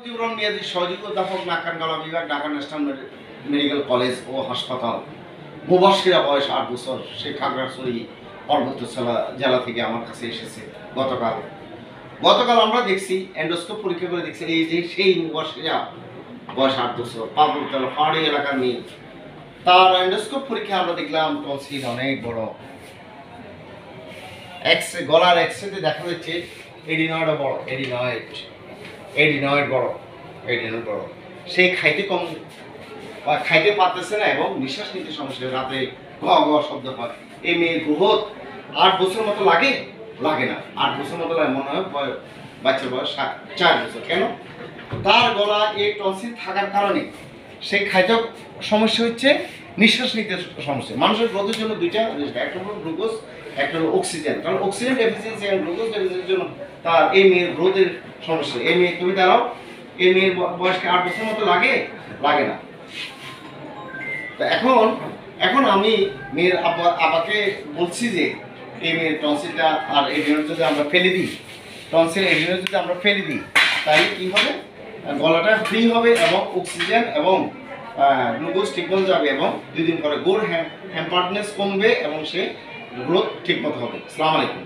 জীবন মেয়াদী সহযোগী অধ্যাপক নাক গলা বিভাগ ঢাকা ন্যাশনাল মেডিকেল কলেজ ও হাসপাতাল। মুবাশশিরা বয়স ৮ বছর, সে খাগড়াছড়ি পার্বত্য জেলা থেকে আমার কাছে এসেছে গতকাল আমরা দেখছি এন্ডোস্কোপ পরীক্ষা করে দেখছি এই যে সেই মুবাশশিরা বয়স ৮ বছর, পার্বত্য পাহাড়ি এলাকার মেয়ে। তার এন্ডোস্কোপ পরীক্ষা আমরা দেখলাম টনসিল অনেক বড়। গলার এক্সরেতে দেখা যাচ্ছে এডিনয়েড বড়, এডিনয়েড বড়। সে খাইতে পারতেছে না এবং নিঃশ্বাস নিতে সমস্যা, রাতে ঘ ঘ শব্দ পায়। এই মেয়ের গ্রোথ ৮ বছর মতো লাগে না, ৮ বছর মতো লাগে, মনে হয় বাচ্চার বয়স 4 বছর। কেন? তার গলা এই টনসিল থাকার কারণে সে খাইতে সমস্যা হচ্ছে, নিঃশ্বাস নিতে সমস্যা। মানুষের গ্রোথের জন্য দুইটা জিনিস, একটা হলো গ্লুকোজ, একটা হলো অক্সিজেন। কারণ অক্সিজেন ডেফিসিয়েন্সি এবং গ্লুকোজ ডেফিসিয়েন্সির জন্য তার এই মেয়ের গ্রোথের সমস্যা। এই মেয়ে, তুমি দাঁড়াও, এই মেয়ের বয়সকে 8 বছর মতো লাগে না। তো এখন আমি মেয়ের আপাকে বলছি যে এই মেয়ের টনসিলটা আর এডিনয়েড যদি আমরা ফেলে দিই, তাহলে কি হবে? গলাটা ফ্রি হবে এবং অক্সিজেন এবং গ্লুকোজ ঠিকমতো যাবে এবং 2 দিন পরে গোর হ্যাম্পার্ডনেস কমবে এবং সে গ্রোথ ঠিকমতো হবে। আসসালামু আলাইকুম।